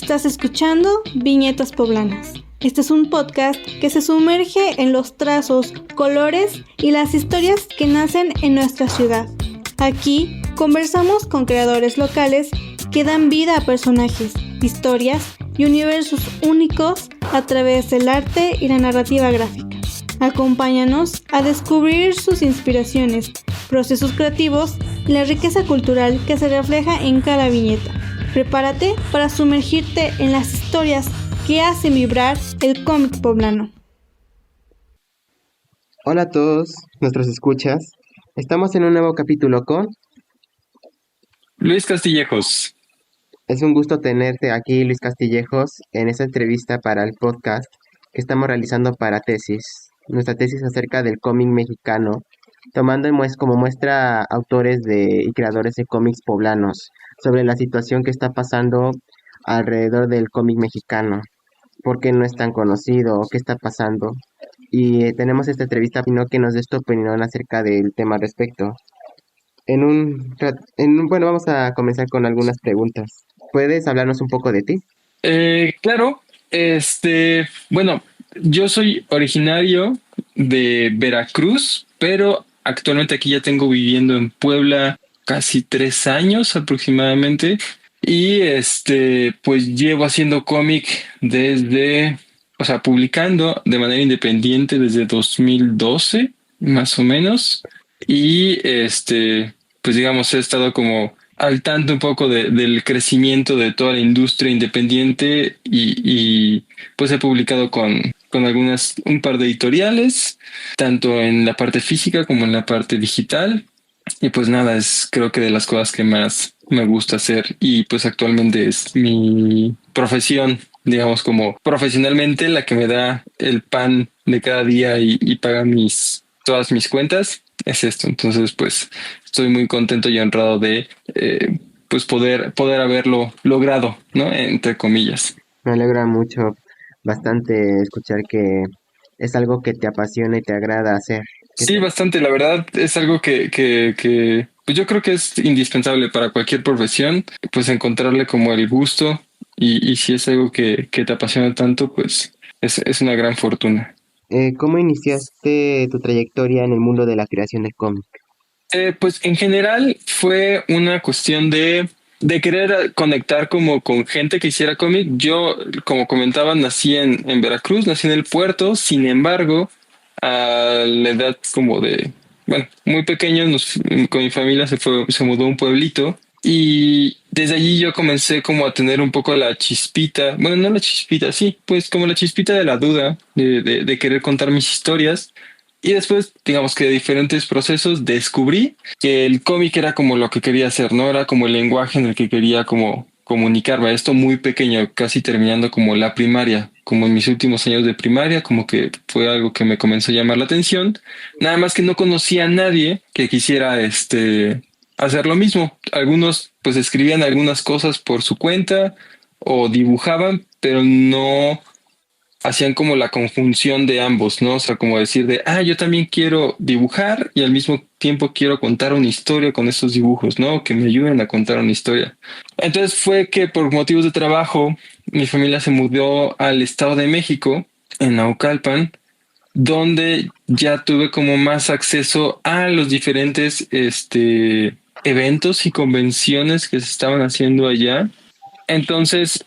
Estás escuchando Viñetas Poblanas. Este es un podcast que se sumerge en los trazos, colores y las historias que nacen en nuestra ciudad. Aquí conversamos con creadores locales que dan vida a personajes, historias y universos únicos a través del arte y la narrativa gráfica. Acompáñanos a descubrir sus inspiraciones, procesos creativos y la riqueza cultural que se refleja en cada viñeta. Prepárate para sumergirte en las historias que hacen vibrar el cómic poblano. Hola a todos nuestros escuchas. Estamos en un nuevo capítulo con Luis Castillejos. Es un gusto tenerte aquí, Luis Castillejos, en esta entrevista para el podcast que estamos realizando para nuestra tesis acerca del cómic mexicano, tomando como muestra autores y creadores de cómics poblanos sobre la situación que está pasando alrededor del cómic mexicano, por qué no es tan conocido, qué está pasando. Y tenemos esta entrevista que nos dé tu opinión acerca del tema al respecto. Bueno, vamos a comenzar con algunas preguntas. ¿Puedes hablarnos un poco de ti? Claro, bueno, yo soy originario de Veracruz, pero actualmente aquí ya tengo viviendo en Puebla casi 3 años aproximadamente. Y pues llevo haciendo cómic publicando de manera independiente desde 2012, más o menos. Y pues digamos, he estado como al tanto un poco del crecimiento de toda la industria independiente y pues he publicado con un par de editoriales, tanto en la parte física como en la parte digital. Y pues nada, es creo que de las cosas que más me gusta hacer y pues actualmente es mi profesión, digamos como profesionalmente la que me da el pan de cada día y paga todas mis cuentas, es esto. Entonces pues estoy muy contento y honrado de pues poder haberlo logrado, ¿no? Entre comillas. Me alegra mucho, bastante escuchar que es algo que te apasiona y te agrada hacer. Sí, bastante. La verdad es algo que pues yo creo que es indispensable para cualquier profesión, pues encontrarle como el gusto y si es algo que te apasiona tanto, pues es una gran fortuna. ¿Cómo iniciaste tu trayectoria en el mundo de la creación de cómic? Pues en general fue una cuestión de querer conectar como con gente que hiciera cómic. Yo, como comentaba, nací en Veracruz, nací en el puerto, sin embargo, a la edad como bueno, muy pequeño, con mi familia se mudó a un pueblito y desde allí yo comencé como a tener un poco la chispita, bueno, no la chispita, sí, pues como la chispita de la duda de querer contar mis historias. Y después, digamos que de diferentes procesos, descubrí que el cómic era como lo que quería hacer, ¿no? Era como el lenguaje en el que quería como comunicarme. Esto muy pequeño, casi terminando como la primaria, como en mis últimos años de primaria, como que fue algo que me comenzó a llamar la atención. Nada más que no conocía a nadie que quisiera hacer lo mismo. Algunos pues escribían algunas cosas por su cuenta o dibujaban, pero no hacían como la conjunción de ambos, ¿no? O sea, como decir yo también quiero dibujar y al mismo tiempo quiero contar una historia con esos dibujos, ¿no? Que me ayuden a contar una historia. Entonces fue que por motivos de trabajo, mi familia se mudó al Estado de México, en Naucalpan, donde ya tuve como más acceso a los diferentes, eventos y convenciones que se estaban haciendo allá. Entonces,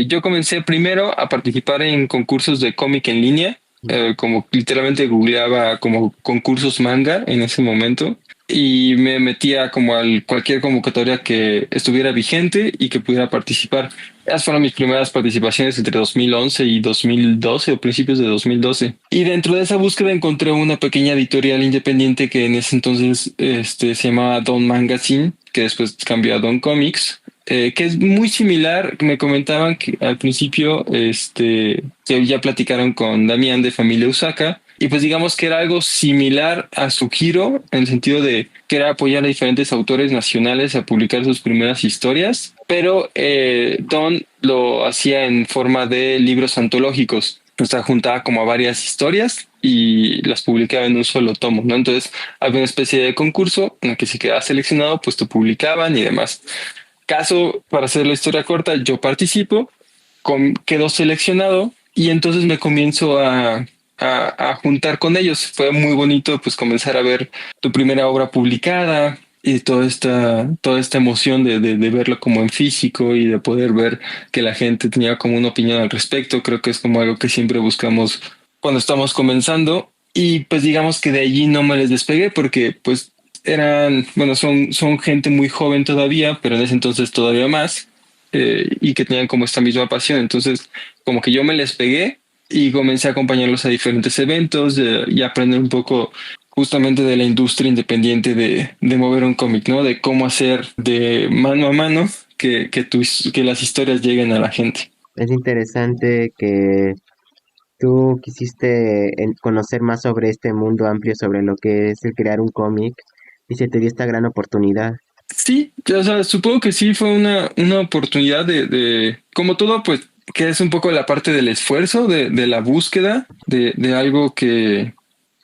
yo comencé primero a participar en concursos de cómic en línea, como literalmente googleaba como concursos manga en ese momento y me metía como a cualquier convocatoria que estuviera vigente y que pudiera participar. Esas fueron mis primeras participaciones entre 2011 y 2012 o principios de 2012. Y dentro de esa búsqueda encontré una pequeña editorial independiente que en ese entonces se llamaba Don Magazine, que después cambió a Don Comics, que es muy similar. Me comentaban que al principio que ya platicaron con Damián de Familia Usaka y pues digamos que era algo similar a su giro en el sentido de que era apoyar a diferentes autores nacionales a publicar sus primeras historias, pero Don lo hacía en forma de libros antológicos. O sea, juntaba como a varias historias y las publicaba en un solo tomo, ¿no? Entonces había una especie de concurso en el que si quedaba seleccionado, pues te publicaban y demás. Caso, para hacer la historia corta, yo participo quedó seleccionado y entonces me comienzo a juntar con ellos. Fue muy bonito pues comenzar a ver tu primera obra publicada y toda esta emoción de verlo como en físico y de poder ver que la gente tenía como una opinión al respecto. Creo que es como algo que siempre buscamos cuando estamos comenzando y pues digamos que de allí no me les despegué porque pues bueno, son gente muy joven todavía, pero en ese entonces todavía más, y que tenían como esta misma pasión. Entonces, como que yo me les pegué y comencé a acompañarlos a diferentes eventos y aprender un poco justamente de la industria independiente de mover un cómic, ¿no? De cómo hacer de mano a mano que las historias lleguen a la gente. Es interesante que tú quisiste conocer más sobre este mundo amplio, sobre lo que es el crear un cómic, y se te dio esta gran oportunidad. Sí, o sea, supongo que sí fue una oportunidad como todo, pues, que es un poco la parte del esfuerzo, de la búsqueda, de algo que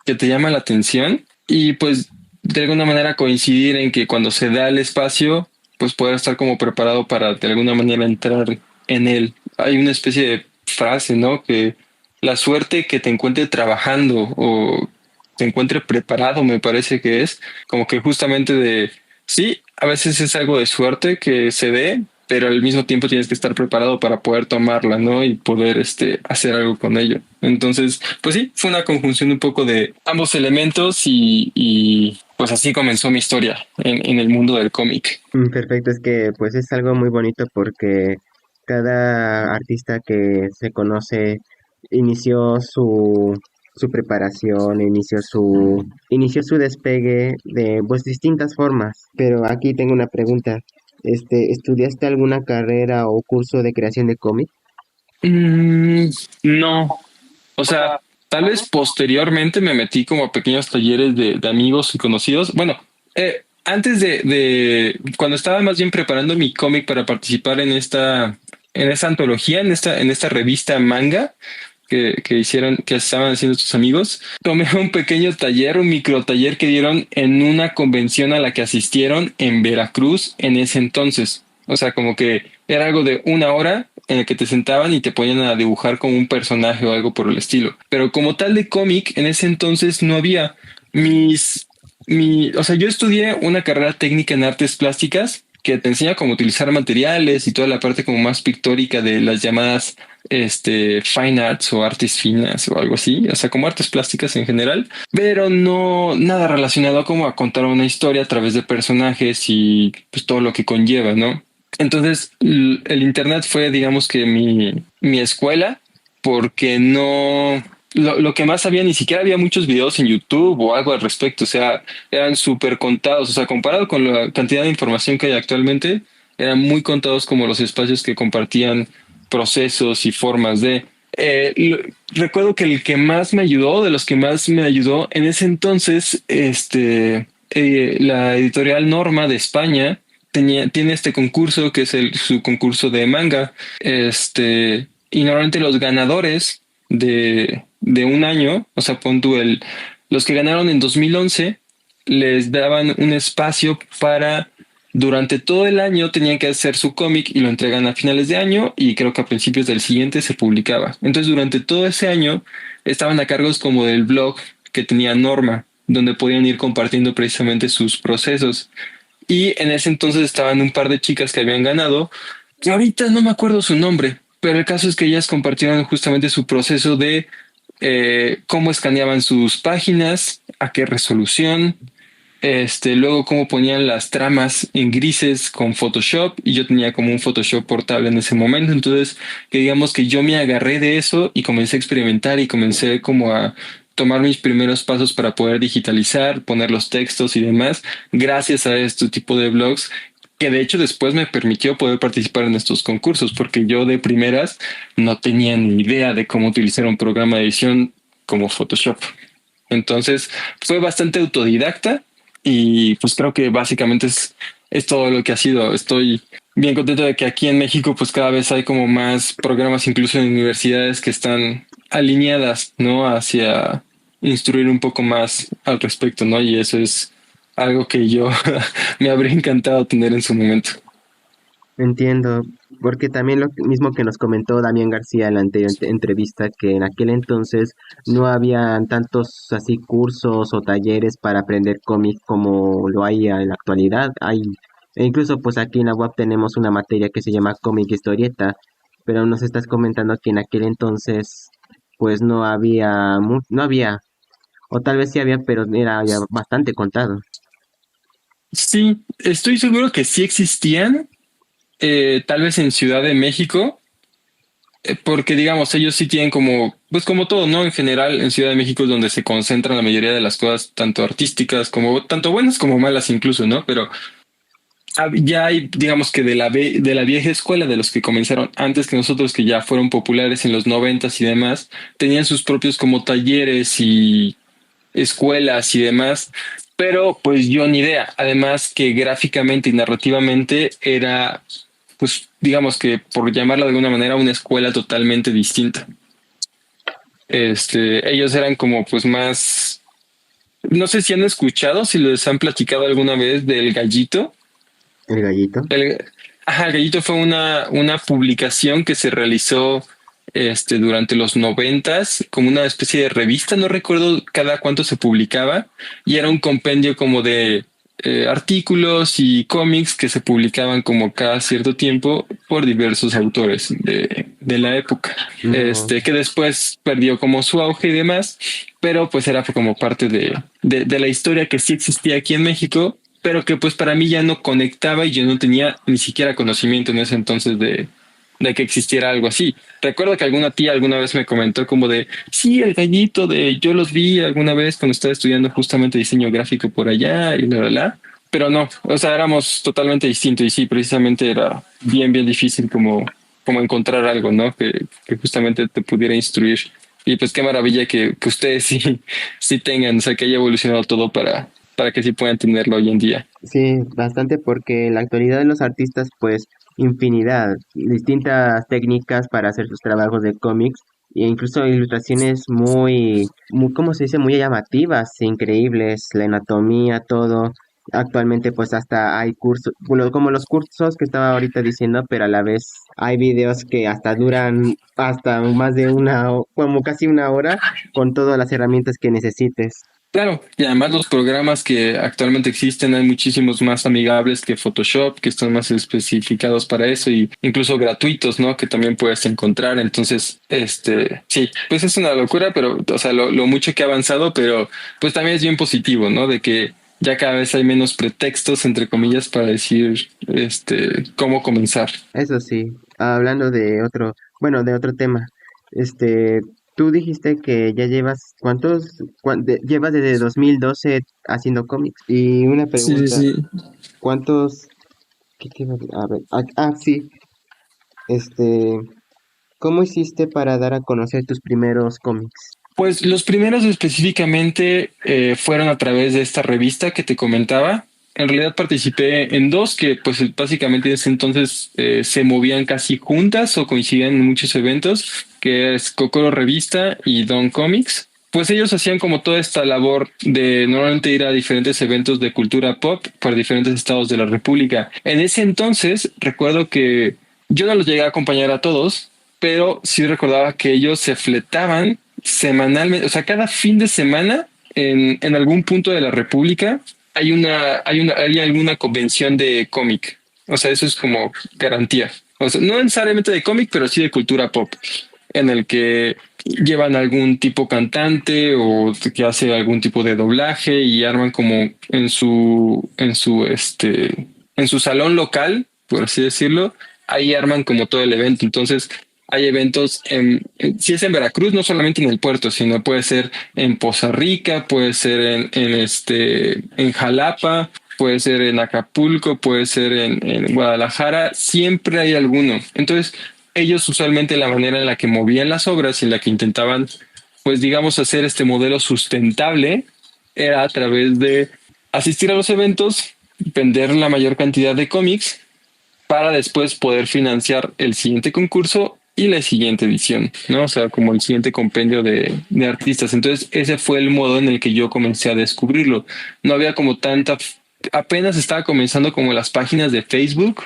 te llama la atención y pues de alguna manera coincidir en que cuando se da el espacio, pues poder estar como preparado para de alguna manera entrar en él. Hay una especie de frase, ¿no? Que la suerte que te encuentre trabajando o te encuentre preparado, me parece que es como que justamente sí, a veces es algo de suerte que se dé, pero al mismo tiempo tienes que estar preparado para poder tomarla, ¿no? Y poder hacer algo con ello. Entonces, pues sí, fue una conjunción un poco de ambos elementos y pues así comenzó mi historia en el mundo del cómic. Perfecto, es que pues es algo muy bonito porque cada artista que se conoce inició su preparación, inició su despegue de pues distintas formas. Pero aquí tengo una pregunta. ¿Estudiaste alguna carrera o curso de creación de cómic? Mm, no, o sea, tal vez posteriormente me metí como a pequeños talleres de amigos y conocidos. Bueno, antes cuando estaba más bien preparando mi cómic para participar en esta antología, en esta revista manga que estaban haciendo sus amigos, tomé un pequeño taller, un micro taller que dieron en una convención a la que asistieron en Veracruz en ese entonces. O sea, como que era algo de una hora en el que te sentaban y te ponían a dibujar como un personaje o algo por el estilo. Pero como tal de cómic, en ese entonces no había o sea, yo estudié una carrera técnica en artes plásticas que te enseña cómo utilizar materiales y toda la parte como más pictórica de las llamadas fine arts o artes finas o algo así, o sea, como artes plásticas en general, pero no nada relacionado como a contar una historia a través de personajes y pues todo lo que conlleva, ¿no? Entonces, el internet fue, digamos que mi escuela, porque lo que más había, ni siquiera había muchos videos en YouTube o algo al respecto, o sea, eran súper contados, o sea, comparado con la cantidad de información que hay actualmente, eran muy contados como los espacios que compartían procesos y formas de... recuerdo que el que más me ayudó, de los que más me ayudó en ese entonces, la editorial Norma de España tiene este concurso que es su concurso de manga, y normalmente los ganadores de un año, o sea, los que ganaron en 2011 les daban un espacio para durante todo el año tenían que hacer su cómic y lo entregan a finales de año y creo que a principios del siguiente se publicaba. Entonces durante todo ese año estaban a cargos como del blog que tenía Norma, donde podían ir compartiendo precisamente sus procesos. Y en ese entonces estaban un par de chicas que habían ganado, que ahorita no me acuerdo su nombre, pero el caso es que ellas compartieron justamente su proceso de cómo escaneaban sus páginas, a qué resolución, luego cómo ponían las tramas en grises con Photoshop y yo tenía como un Photoshop portable en ese momento, entonces que digamos que yo me agarré de eso y comencé a experimentar y comencé como a tomar mis primeros pasos para poder digitalizar, poner los textos y demás, gracias a este tipo de blogs que de hecho después me permitió poder participar en estos concursos, porque yo de primeras no tenía ni idea de cómo utilizar un programa de edición como Photoshop. Entonces fue bastante autodidacta y pues creo que básicamente es todo lo que ha sido. Estoy bien contento de que aquí en México pues cada vez hay como más programas incluso en universidades que están alineadas, ¿no? Hacia instruir un poco más al respecto, ¿no? Y eso es algo que yo me habría encantado tener en su momento. Entiendo, porque también lo mismo que nos comentó Damián García en la anterior entrevista, que en aquel entonces no habían tantos así cursos o talleres para aprender cómic como lo hay en la actualidad. Hay, e incluso pues aquí en la UAP tenemos una materia que se llama cómic historieta, pero nos estás comentando que en aquel entonces pues no había, no había, o tal vez sí había, pero era ya bastante contado. Sí, estoy seguro que sí existían, tal vez en Ciudad de México, porque digamos, ellos sí tienen como, pues como todo, ¿no? En general, en Ciudad de México es donde se concentran la mayoría de las cosas, tanto artísticas como, tanto buenas como malas incluso, ¿no? Pero ya hay, digamos que de la vieja escuela, de los que comenzaron antes que nosotros, que ya fueron populares en los noventas y demás, tenían sus propios como talleres y escuelas y demás, pero pues yo ni idea. Además que gráficamente y narrativamente era, pues digamos que por llamarla de alguna manera, una escuela totalmente distinta. Ellos eran como pues más, no sé si han escuchado, si les han platicado alguna vez del Gallito. El gallito. El, el Gallito fue una publicación que se realizó durante los noventas como una especie de revista, no recuerdo cada cuánto se publicaba, y era un compendio como de artículos y cómics que se publicaban como cada cierto tiempo por diversos autores de la época, No. que después perdió como su auge y demás, pero pues era como parte de la historia que sí existía aquí en México, pero que pues para mí ya no conectaba y yo no tenía ni siquiera conocimiento en ese entonces de que existiera algo así. Recuerdo que alguna tía alguna vez me comentó como de, sí, el Gallito de, yo los vi alguna vez cuando estaba estudiando justamente diseño gráfico por allá y la, pero no, o sea, éramos totalmente distintos y sí, precisamente era bien difícil como encontrar algo, ¿no? Que justamente te pudiera instruir. Y pues qué maravilla que ustedes sí tengan, o sea, que haya evolucionado todo para que sí puedan tenerlo hoy en día. Sí, bastante porque en la actualidad de los artistas, pues infinidad, distintas técnicas para hacer sus trabajos de cómics e incluso ilustraciones muy, ¿cómo se dice? Muy llamativas, increíbles, la anatomía, todo. Actualmente pues hasta hay cursos, bueno, como los cursos que estaba ahorita diciendo, pero a la vez hay videos que hasta duran hasta más de como casi una hora con todas las herramientas que necesites. Claro, y además los programas que actualmente existen hay muchísimos más amigables que Photoshop, que están más especificados para eso y incluso gratuitos, ¿no? Que también puedes encontrar. Entonces, sí, pues es una locura, pero, o sea, lo mucho que ha avanzado, pero pues también es bien positivo, ¿no? De que ya cada vez hay menos pretextos, entre comillas, para decir, cómo comenzar. Eso sí, hablando de otro, bueno, de otro tema, este, tú dijiste que ya llevas, llevas desde 2012 haciendo cómics? Y una Sí, pregunta, sí. ¿cuántos, qué te iba a decir? A ver, sí, este, ¿cómo hiciste para dar a conocer tus primeros cómics? Pues los primeros específicamente fueron a través de esta revista que te comentaba. En realidad participé en dos que pues básicamente en ese entonces se movían casi juntas o coincidían en muchos eventos, que es Kokoro Revista y Don Comics. Pues ellos hacían como toda esta labor de normalmente ir a diferentes eventos de cultura pop por diferentes estados de la República. En ese entonces recuerdo que yo no los llegué a acompañar a todos, pero sí recordaba que ellos se fletaban semanalmente, o sea, cada fin de semana en algún punto de la República hay alguna convención de cómic. O sea, eso es como garantía. O sea, no necesariamente de cómic, pero sí de cultura pop, en el que llevan algún tipo cantante o que hace algún tipo de doblaje y arman como en su salón local, por así decirlo, ahí arman como todo el evento. Entonces, hay eventos si es en Veracruz, no solamente en el puerto, sino puede ser en Poza Rica, puede ser en Jalapa, puede ser en Acapulco, puede ser en Guadalajara, siempre hay alguno. Entonces, ellos usualmente la manera en la que movían las obras y en la que intentaban, pues digamos, hacer este modelo sustentable era a través de asistir a los eventos, vender la mayor cantidad de cómics para después poder financiar el siguiente concurso y la siguiente edición, ¿no? O sea, como el siguiente compendio de artistas. Entonces, ese fue el modo en el que yo comencé a descubrirlo. No había como tanta, apenas estaba comenzando como las páginas de Facebook,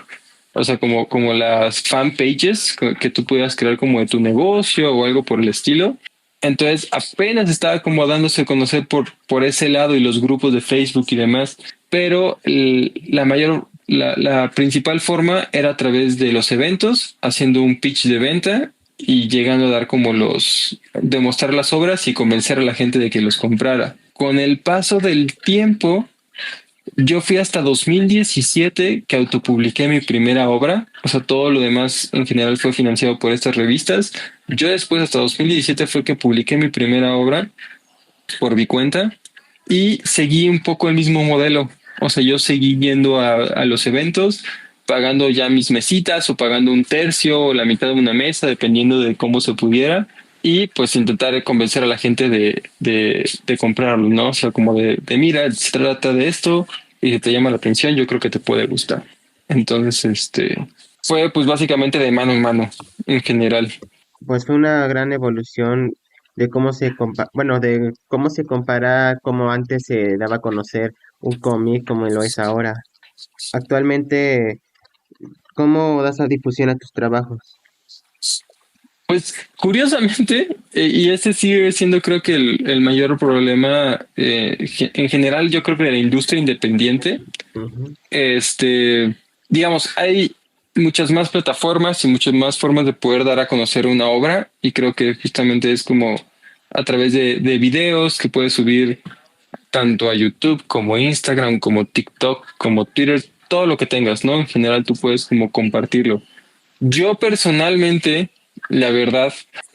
O sea, como las fan pages que tú pudieras crear como de tu negocio o algo por el estilo. Entonces apenas estaba como dándose a conocer por ese lado y los grupos de Facebook y demás, pero la principal forma era a través de los eventos, haciendo un pitch de venta y llegando a dar como demostrar las obras y convencer a la gente de que los comprara. Con el paso del tiempo, yo fui hasta 2017 que autopubliqué mi primera obra, o sea, todo lo demás en general fue financiado por estas revistas. Yo después, hasta 2017, fue que publiqué mi primera obra por mi cuenta y seguí un poco el mismo modelo. O sea, yo seguí yendo a los eventos, pagando ya mis mesitas o pagando un tercio o la mitad de una mesa, dependiendo de cómo se pudiera. Y pues intentar convencer a la gente de comprarlo, ¿no? O sea, como mira, se trata de esto y si te llama la atención, yo creo que te puede gustar. Entonces, fue pues básicamente de mano en mano en general. Pues fue una gran evolución de cómo de cómo se compara cómo antes se daba a conocer un cómic como lo es ahora. Actualmente, ¿cómo das a difusión a tus trabajos? Pues curiosamente, y ese sigue siendo creo que el mayor problema en general, yo creo que de la industria independiente, Ujú. digamos, hay muchas más plataformas y muchas más formas de poder dar a conocer una obra y creo que justamente es como a través de videos que puedes subir tanto a YouTube como Instagram, como TikTok, como Twitter, todo lo que tengas, ¿no? En general tú puedes como compartirlo. Yo personalmente, la verdad,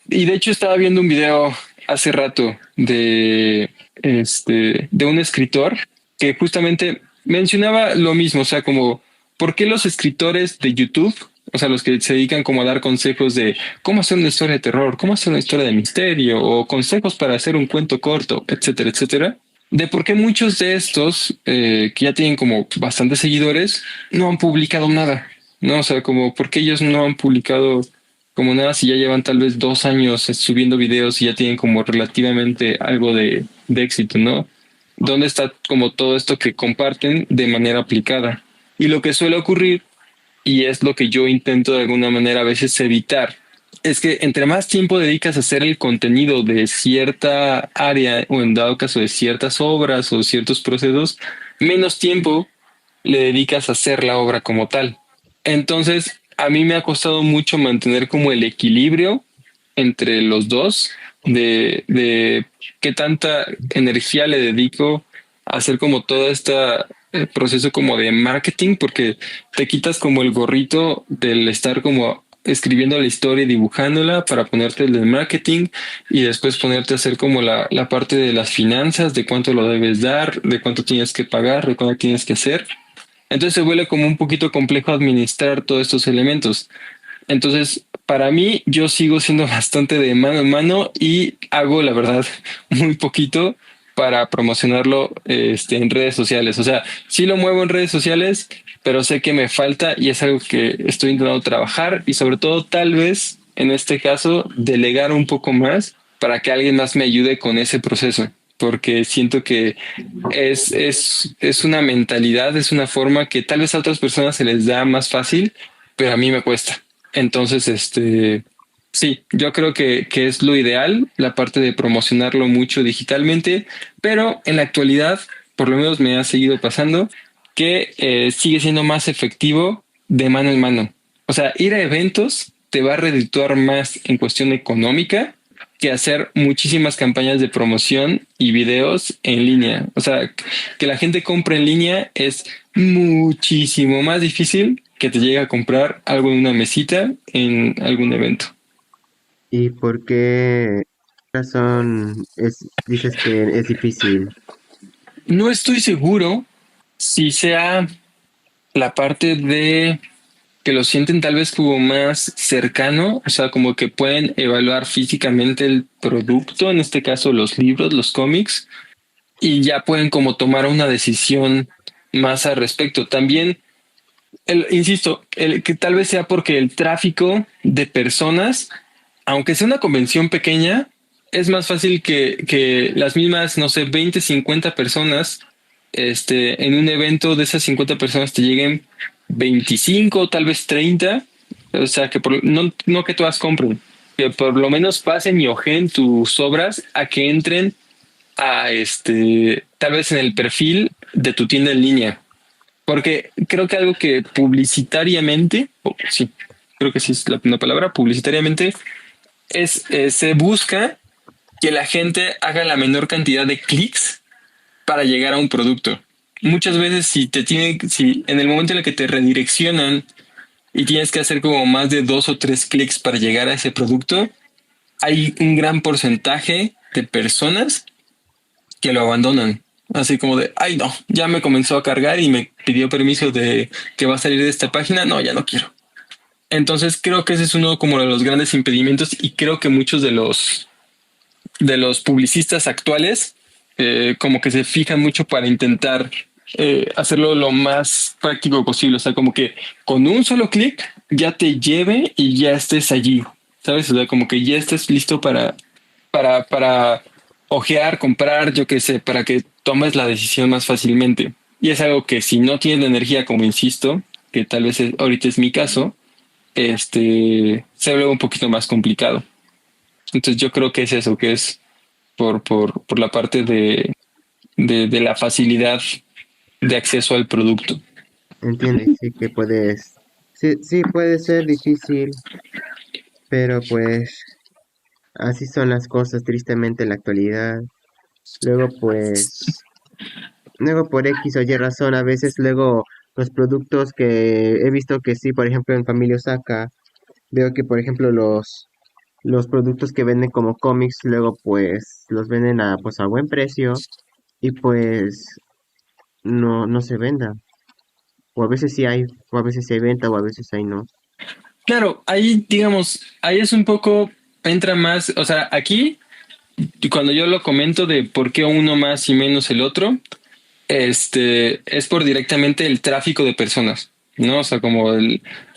y de hecho estaba viendo un video hace rato de un escritor que justamente mencionaba lo mismo, o sea, como, ¿por qué los escritores de YouTube, o sea, los que se dedican como a dar consejos de cómo hacer una historia de terror, cómo hacer una historia de misterio, o consejos para hacer un cuento corto, etcétera, etcétera? De por qué muchos de estos, que ya tienen como bastantes seguidores, no han publicado nada, ¿no? O sea, como, ¿por qué ellos no han publicado como nada si ya llevan tal vez 2 años subiendo videos y ya tienen como relativamente algo de éxito, ¿no? ¿Dónde está como todo esto que comparten de manera aplicada? Y lo que suele ocurrir, y es lo que yo intento de alguna manera a veces evitar, es que entre más tiempo dedicas a hacer el contenido de cierta área o en dado caso de ciertas obras o ciertos procesos, menos tiempo le dedicas a hacer la obra como tal. Entonces, a mí me ha costado mucho mantener como el equilibrio entre los dos, de qué tanta energía le dedico a hacer como todo este proceso como de marketing, porque te quitas como el gorrito del estar como escribiendo la historia y dibujándola para ponerte el del marketing y después ponerte a hacer como la parte de las finanzas, de cuánto lo debes dar, de cuánto tienes que pagar, de cuánto tienes que hacer. Entonces se vuelve como un poquito complejo administrar todos estos elementos. Entonces, para mí, yo sigo siendo bastante de mano en mano y hago, la verdad, muy poquito para promocionarlo en redes sociales. O sea, sí lo muevo en redes sociales, pero sé que me falta y es algo que estoy intentando trabajar y sobre todo tal vez, en este caso, delegar un poco más para que alguien más me ayude con ese proceso. Porque siento que es una mentalidad, es una forma que tal vez a otras personas se les da más fácil, pero a mí me cuesta. Entonces, sí, yo creo que es lo ideal, la parte de promocionarlo mucho digitalmente, pero en la actualidad, por lo menos me ha seguido pasando, que sigue siendo más efectivo de mano en mano. O sea, ir a eventos te va a redituar más en cuestión económica que hacer muchísimas campañas de promoción y videos en línea. O sea, que la gente compre en línea es muchísimo más difícil que te llegue a comprar algo en una mesita en algún evento. ¿Y por qué razón dices que es difícil? No estoy seguro si sea la parte de que lo sienten tal vez como más cercano, o sea, como que pueden evaluar físicamente el producto, en este caso los libros, los cómics, y ya pueden como tomar una decisión más al respecto. También, insisto, el que tal vez sea porque el tráfico de personas, aunque sea una convención pequeña, es más fácil que las mismas, no sé, 20 50 personas, en un evento de esas 50 personas te lleguen 25, tal vez 30. O sea, que no que todas compren, que por lo menos pasen y ojeen tus obras a que entren a tal vez en el perfil de tu tienda en línea. Porque creo que algo que publicitariamente, sí, creo que sí es la palabra, publicitariamente, se busca que la gente haga la menor cantidad de clics para llegar a un producto. Muchas veces si en el momento en el que te redireccionan y tienes que hacer como más de 2 o 3 clics para llegar a ese producto, hay un gran porcentaje de personas que lo abandonan. Así como de, ay no, ya me comenzó a cargar y me pidió permiso de que va a salir de esta página, no, ya no quiero. Entonces creo que ese es uno como de los grandes impedimentos y creo que muchos de los publicistas actuales como que se fijan mucho para intentar hacerlo lo más práctico posible. O sea, como que con un solo clic ya te lleve y ya estés allí, ¿sabes? O sea, como que ya estés listo para ojear, comprar, yo qué sé, para que tomes la decisión más fácilmente. Y es algo que si no tienes la energía, como insisto, que tal vez ahorita es mi caso, se vuelve un poquito más complicado. Entonces yo creo que es eso, que es por la parte de la facilidad de acceso al producto. Entiendes, sí que puedes, sí, sí puede ser difícil, pero pues así son las cosas tristemente en la actualidad. Luego pues, luego por X o Y razón, a veces luego los productos que he visto que sí, por ejemplo en Familia Osaka, veo que por ejemplo los productos que venden como cómics, luego pues los venden a pues a buen precio y pues no se venda. O a veces sí hay, o a veces sí hay venta, o a veces hay no. Claro, ahí digamos, ahí es un poco, entra más, o sea, aquí, cuando yo lo comento de por qué uno más y menos el otro, es por directamente el tráfico de personas, ¿no? O sea, como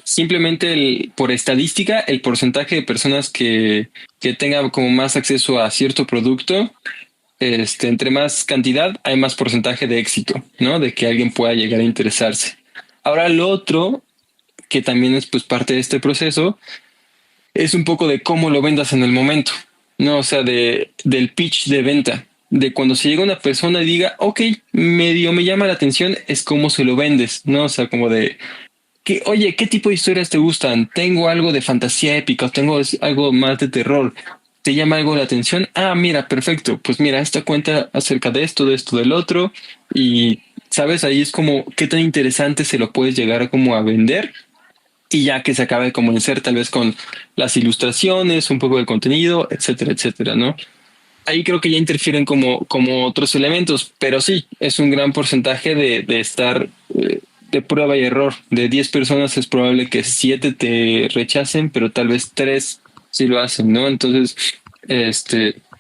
simplemente por estadística, el porcentaje de personas que tenga como más acceso a cierto producto, entre más cantidad, hay más porcentaje de éxito, ¿no? De que alguien pueda llegar a interesarse. Ahora, lo otro, que también es pues parte de este proceso, es un poco de cómo lo vendas en el momento, ¿no? O sea, del pitch de venta, de cuando se llega una persona y diga, ok, medio me llama la atención, es cómo se lo vendes, ¿no? O sea, como de, que, oye, ¿qué tipo de historias te gustan? Tengo algo de fantasía épica, tengo algo más de terror. ¿Te llama algo la atención? Ah, mira, perfecto. Pues mira, esta cuenta acerca de esto, del otro. Y, ¿sabes? Ahí es como qué tan interesante se lo puedes llegar como a vender y ya que se acabe de convencer tal vez con las ilustraciones, un poco de contenido, etcétera, etcétera, ¿no? Ahí creo que ya interfieren como otros elementos, pero sí, es un gran porcentaje de estar de prueba y error. De 10 personas es probable que 7 te rechacen, pero tal vez 3 sí lo hacen, ¿no? Entonces,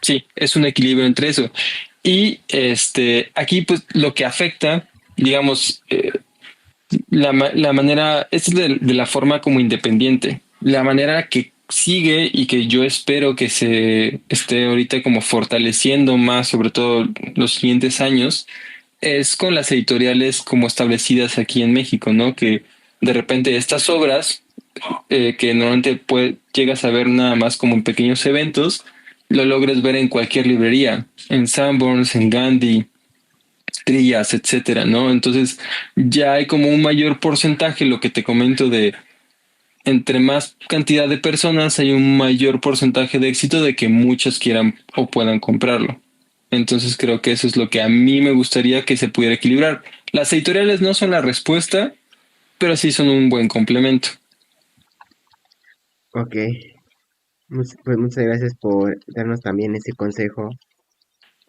sí, es un equilibrio entre eso. Y aquí, pues, lo que afecta, digamos, la manera, esta es de la forma como independiente, la manera que sigue y que yo espero que se esté ahorita como fortaleciendo más, sobre todo los siguientes años, es con las editoriales como establecidas aquí en México, ¿no? Que de repente estas obras, que normalmente llegas a ver nada más como en pequeños eventos, lo logres ver en cualquier librería, en Sanborns, en Gandhi, trillas, etcétera, ¿no? Entonces ya hay como un mayor porcentaje, lo que te comento de entre más cantidad de personas hay un mayor porcentaje de éxito de que muchos quieran o puedan comprarlo. Entonces creo que eso es lo que a mí me gustaría que se pudiera equilibrar. Las editoriales no son la respuesta, pero sí son un buen complemento. Ok, pues muchas gracias por darnos también ese consejo.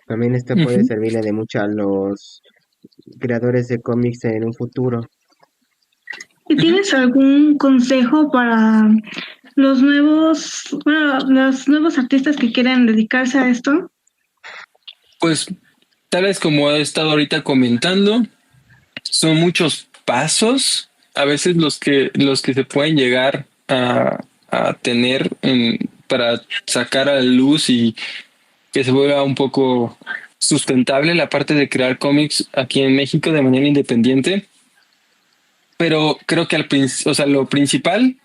También esto puede Ujú. servirle de mucho a los creadores de cómics en un futuro. ¿Y tienes algún consejo para los nuevos artistas que quieren dedicarse a esto? Pues tal vez como he estado ahorita comentando, son muchos pasos, a veces los que se pueden llegar a tener para sacar a la luz y que se vuelva un poco sustentable la parte de crear cómics aquí en México de manera independiente. pero creo que o sea, lo principal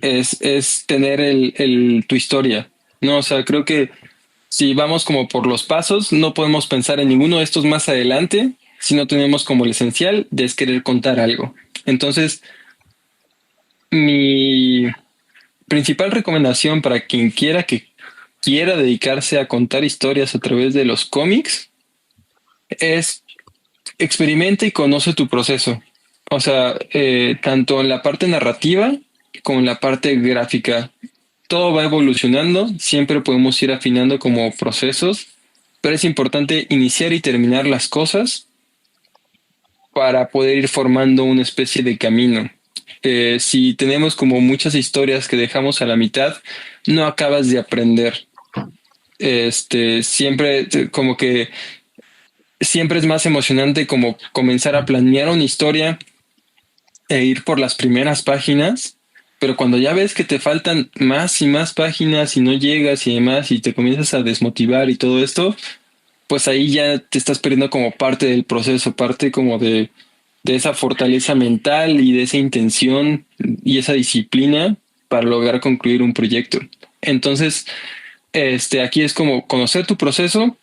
es tener tu historia, ¿no? O sea, creo que si vamos como por los pasos, no podemos pensar en ninguno de estos más adelante si no tenemos como el esencial de es querer contar algo. Entonces, mi principal recomendación para quien quiera que quiera dedicarse a contar historias a través de los cómics es experimenta y conoce tu proceso. O sea, tanto en la parte narrativa como en la parte gráfica. Todo va evolucionando, siempre podemos ir afinando como procesos, pero es importante iniciar y terminar las cosas para poder ir formando una especie de camino. Si tenemos como muchas historias que dejamos a la mitad, no acabas de aprender. Siempre como que siempre es más emocionante como comenzar a planear una historia e ir por las primeras páginas, pero cuando ya ves que te faltan más y más páginas y no llegas y demás y te comienzas a desmotivar y todo esto, pues ahí ya te estás perdiendo como parte del proceso, parte como de esa fortaleza mental y de esa intención y esa disciplina para lograr concluir un proyecto. Entonces, aquí es como conocer tu proceso,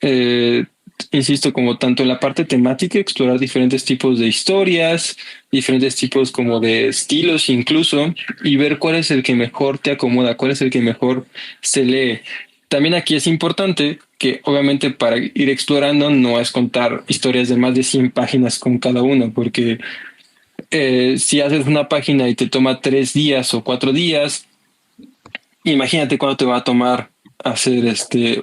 eh, insisto, como tanto en la parte temática, explorar diferentes tipos de historias, diferentes tipos como de estilos incluso, y ver cuál es el que mejor te acomoda, cuál es el que mejor se lee. También aquí es importante que obviamente para ir explorando no es contar historias de más de 100 páginas con cada uno, porque si haces una página y te toma 3 días o 4 días, imagínate cuánto te va a tomar hacer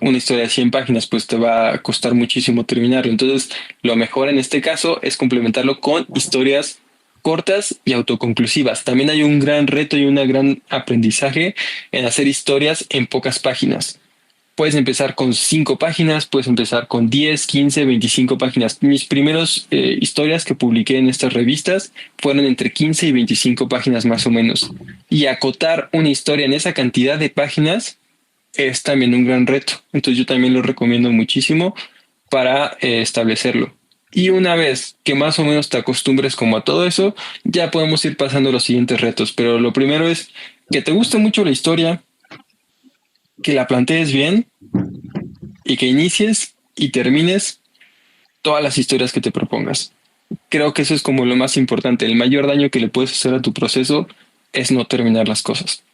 una historia de 100 páginas, pues te va a costar muchísimo terminarlo. Entonces, lo mejor en este caso es complementarlo con historias cortas y autoconclusivas. También hay un gran reto y un gran aprendizaje en hacer historias en pocas páginas. Puedes empezar con 5 páginas, puedes empezar con 10, 15, 25 páginas. Mis primeros historias que publiqué en estas revistas fueron entre 15 y 25 páginas más o menos. Y acotar una historia en esa cantidad de páginas es también un gran reto. Entonces yo también lo recomiendo muchísimo para establecerlo. Y una vez que más o menos te acostumbres como a todo eso, ya podemos ir pasando a los siguientes retos. Pero lo primero es que te guste mucho la historia, que la plantees bien y que inicies y termines todas las historias que te propongas. Creo que eso es como lo más importante. El mayor daño que le puedes hacer a tu proceso es no terminar las cosas.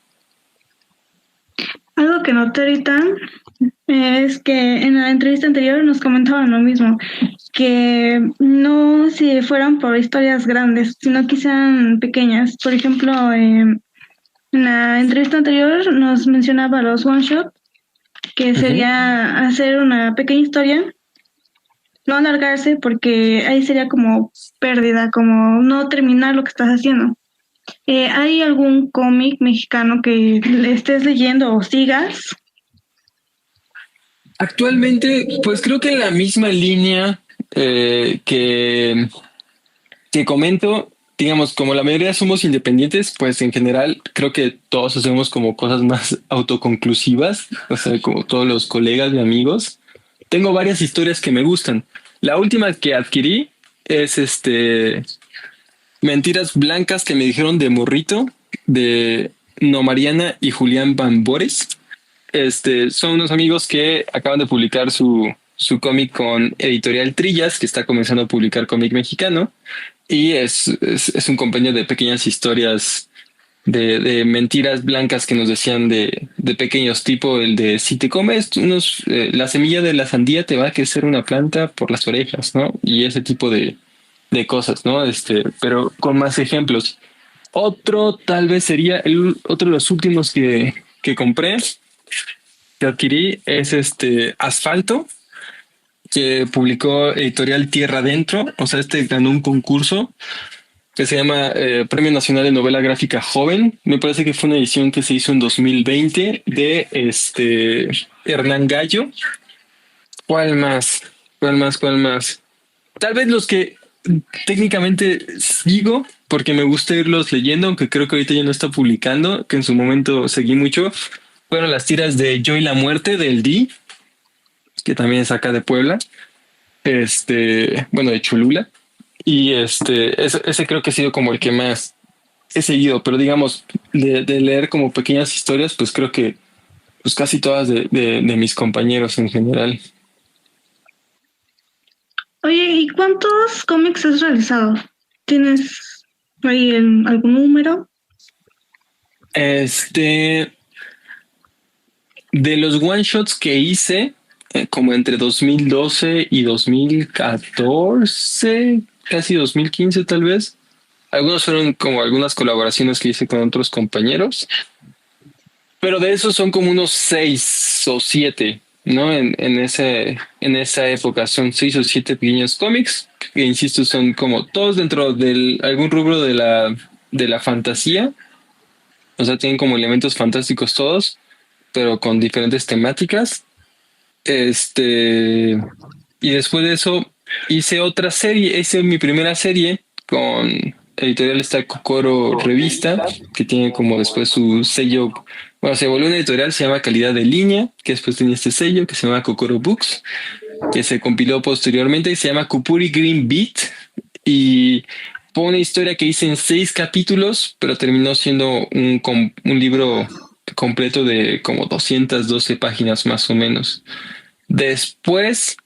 Algo que noté ahorita es que en la entrevista anterior nos comentaban lo mismo, que no si fueran por historias grandes, sino que sean pequeñas. Por ejemplo, en la entrevista anterior nos mencionaba los one shot, que sería hacer una pequeña historia, no alargarse porque ahí sería como pérdida, como no terminar lo que estás haciendo. ¿Hay algún cómic mexicano que le estés leyendo o sigas? Actualmente, pues creo que en la misma línea que comento, digamos, como la mayoría somos independientes, pues en general creo que todos hacemos como cosas más autoconclusivas, o sea, como todos los colegas y amigos. Tengo varias historias que me gustan. La última que adquirí es Mentiras Blancas que me dijeron de morrito, de No Mariana y Julián Bambores. Son unos amigos que acaban de publicar su cómic con Editorial Trillas, que está comenzando a publicar cómic mexicano, y es un compendio de pequeñas historias de mentiras blancas que nos decían de pequeños, tipo el de si te comes la semilla de la sandía te va a crecer una planta por las orejas, ¿no? Y ese tipo de cosas, ¿no? Pero con más ejemplos. Otro tal vez sería otro de los últimos que compré, que adquirí, es Asfalto, que publicó Editorial Tierra Adentro. O sea, ganó un concurso que se llama Premio Nacional de Novela Gráfica Joven. Me parece que fue una edición que se hizo en 2020 de Hernán Gallo. ¿Cuál más? ¿Cuál más? ¿Cuál más? Tal vez los que técnicamente sigo, porque me gusta irlos leyendo, aunque creo que ahorita ya no está publicando, que en su momento seguí mucho, fueron las tiras de Yo y la Muerte del D, que también es acá de Puebla, bueno, de Cholula. Y ese creo que ha sido como el que más he seguido, pero digamos, de leer como pequeñas historias, pues creo que pues casi todas de mis compañeros en general. Oye, ¿y cuántos cómics has realizado? ¿Tienes ahí algún número? Este, de los one shots que hice, como entre 2012 y 2014, casi 2015 tal vez. Algunos fueron como algunas colaboraciones que hice con otros compañeros, pero de esos son como unos 6 o 7, ¿no? En esa época son 6 o 7 pequeños cómics, que insisto, son como todos dentro de algún rubro de la fantasía, o sea, tienen como elementos fantásticos todos, pero con diferentes temáticas. Este, y después de eso hice otra serie, hice mi primera serie con editorial está Kokoro Revista, que tiene como después su sello, bueno, se volvió una editorial, se llama Calidad de Línea, que después tenía este sello que se llama Kokoro Books, que se compiló posteriormente y se llama Kupuri Green Beat, y fue una historia que hice en 6 capítulos, pero terminó siendo un libro completo de como 212 páginas más o menos. Después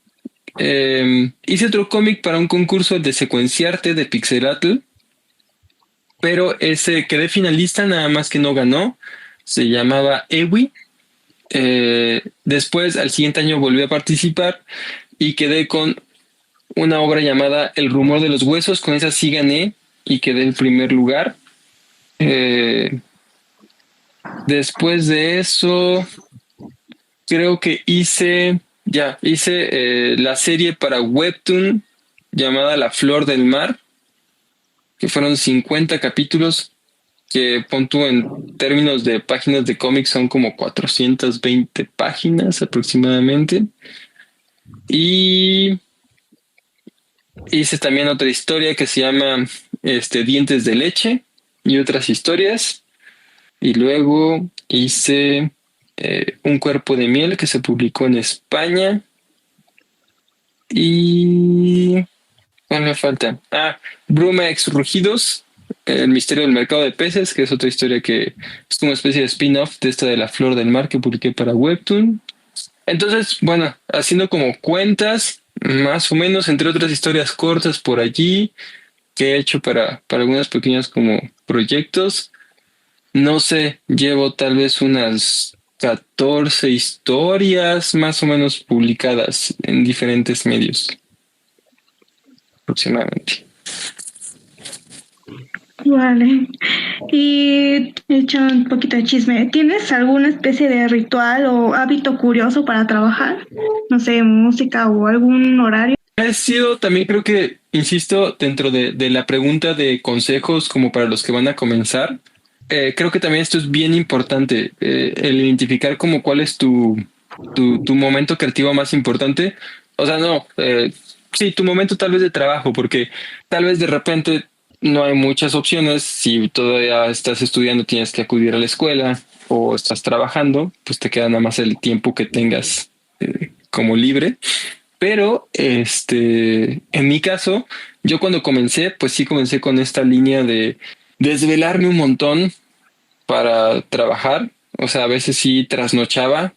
hice otro cómic para un concurso de secuenciarte de Pixelatl, pero ese quedé finalista, nada más que no ganó. Se llamaba Ewi. Después, al siguiente año, volví a participar y quedé con una obra llamada El rumor de los huesos. Con esa sí gané y quedé en primer lugar. Después de eso, creo que hice la serie para Webtoon llamada La Flor del Mar, que fueron 50 capítulos, que pon tú en términos de páginas de cómics son como 420 páginas aproximadamente. Y hice también otra historia que se llama Dientes de Leche y otras historias. Y luego hice Un cuerpo de miel que se publicó en España. Y ¿cuál me falta? Bruma ex Rugidos, El misterio del mercado de peces, que es otra historia que es como una especie de spin-off de esta de La Flor del Mar que publiqué para Webtoon. Entonces, bueno, haciendo como cuentas, más o menos, entre otras historias cortas por allí que he hecho para algunos pequeños como proyectos, no sé, llevo tal vez unas 14 historias más o menos publicadas en diferentes medios aproximadamente. Vale. Y echando un poquito de chisme, ¿tienes alguna especie de ritual o hábito curioso para trabajar? No sé, música o algún horario. He sido también, creo que, insisto, dentro de la pregunta de consejos como para los que van a comenzar, creo que también esto es bien importante, el identificar como cuál es tu momento creativo más importante. O sea, no, sí, tu momento tal vez de trabajo, porque tal vez de repente no hay muchas opciones. Si todavía estás estudiando, tienes que acudir a la escuela o estás trabajando, pues te queda nada más el tiempo que tengas como libre. Pero en mi caso, yo cuando comencé, pues sí comencé con esta línea de desvelarme un montón para trabajar. O sea, a veces sí trasnochaba,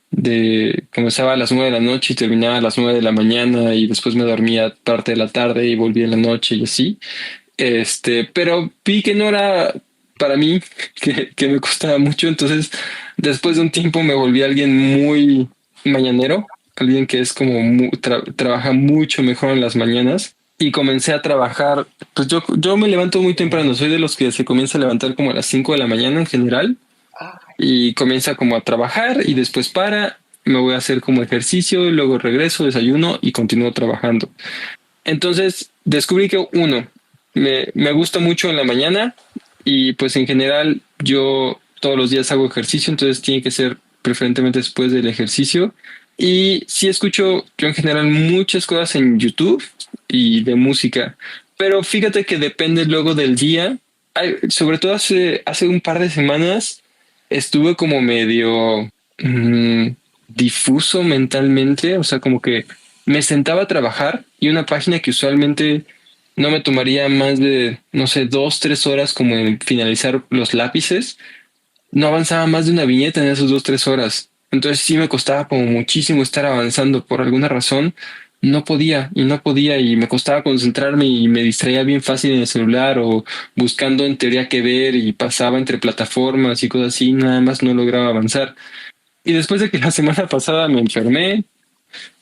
comenzaba a las 9 de la noche y terminaba a las 9 de la mañana y después me dormía parte de la tarde y volvía en la noche y así. Pero vi que no era para mí, que me costaba mucho. Entonces, después de un tiempo me volví alguien muy mañanero, alguien que es como trabaja mucho mejor en las mañanas. Y comencé a trabajar, pues yo me levanto muy temprano, soy de los que se comienza a levantar como a las 5 de la mañana en general y comienza como a trabajar y después me voy a hacer como ejercicio y luego regreso, desayuno y continúo trabajando. Entonces descubrí que me gusta mucho en la mañana y pues en general yo todos los días hago ejercicio, entonces tiene que ser preferentemente después del ejercicio. Y sí escucho yo en general muchas cosas en YouTube y de música, pero fíjate que depende luego del día. Sobre todo hace un par de semanas estuve como medio difuso mentalmente, o sea, como que me sentaba a trabajar y una página que usualmente no me tomaría más de, no sé, 2, 3 horas como en finalizar los lápices. No avanzaba más de una viñeta en esas 2, 3 horas. Entonces sí me costaba como muchísimo estar avanzando. Por alguna razón no podía y no podía y me costaba concentrarme y me distraía bien fácil en el celular o buscando en teoría qué ver y pasaba entre plataformas y cosas así. Nada más no lograba avanzar. Y después de que la semana pasada me enfermé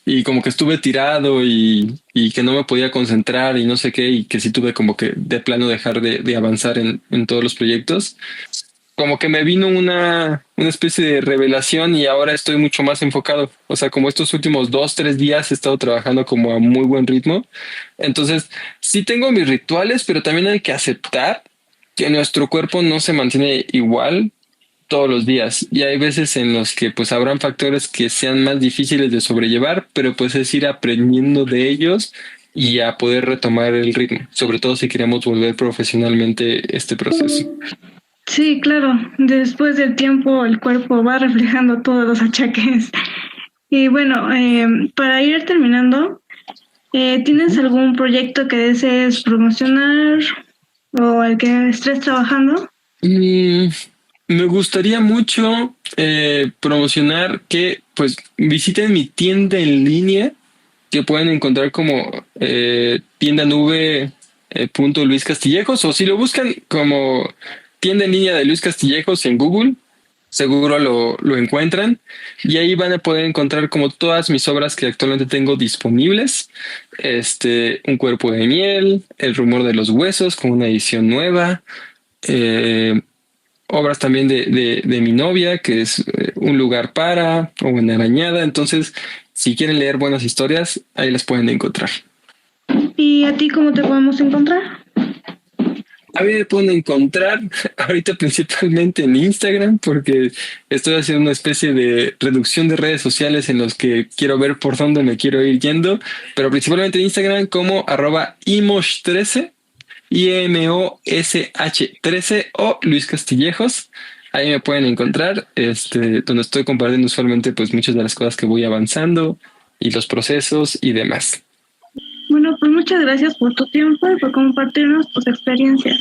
y como que estuve tirado y que no me podía concentrar y no sé qué y que sí tuve como que de plano dejar de avanzar en todos los proyectos, como que me vino una especie de revelación y ahora estoy mucho más enfocado. O sea, como estos últimos 2, 3 días he estado trabajando como a muy buen ritmo. Entonces, sí tengo mis rituales, pero también hay que aceptar que nuestro cuerpo no se mantiene igual todos los días. Y hay veces en los que pues habrán factores que sean más difíciles de sobrellevar, pero pues es ir aprendiendo de ellos y a poder retomar el ritmo, sobre todo si queremos volver profesionalmente este proceso. Sí, claro, después del tiempo el cuerpo va reflejando todos los achaques. Y bueno, para ir terminando, ¿tienes algún proyecto que desees promocionar o al que estés trabajando? Mm, Me gustaría mucho promocionar que pues visiten mi tienda en línea que pueden encontrar como tienda nube punto Luis Castillejos, o si lo buscan como tienda en línea de Luis Castillejos en Google, seguro lo encuentran y ahí van a poder encontrar como todas mis obras que actualmente tengo disponibles. Un cuerpo de miel, El rumor de los huesos con una edición nueva. eh, Obras también de mi novia, que es Un lugar para o en Arañada. Entonces, si quieren leer buenas historias, ahí las pueden encontrar. ¿Y a ti cómo te podemos encontrar? A mí me pueden encontrar ahorita principalmente en Instagram porque estoy haciendo una especie de reducción de redes sociales en los que quiero ver por dónde me quiero ir yendo, pero principalmente en Instagram como @imosh13, IMOSH13 o Luis Castillejos. Ahí me pueden encontrar, donde estoy compartiendo usualmente pues muchas de las cosas que voy avanzando y los procesos y demás. Bueno, pues muchas gracias por tu tiempo y por compartirnos tus experiencias.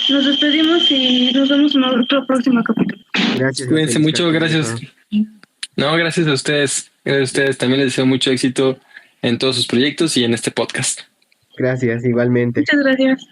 Nos despedimos y nos vemos en otro próximo capítulo. Gracias, José Cuídense Luis mucho, gracias. Castillejo. No, gracias a ustedes. Gracias a ustedes. También les deseo mucho éxito en todos sus proyectos y en este podcast. Gracias, igualmente. Muchas gracias.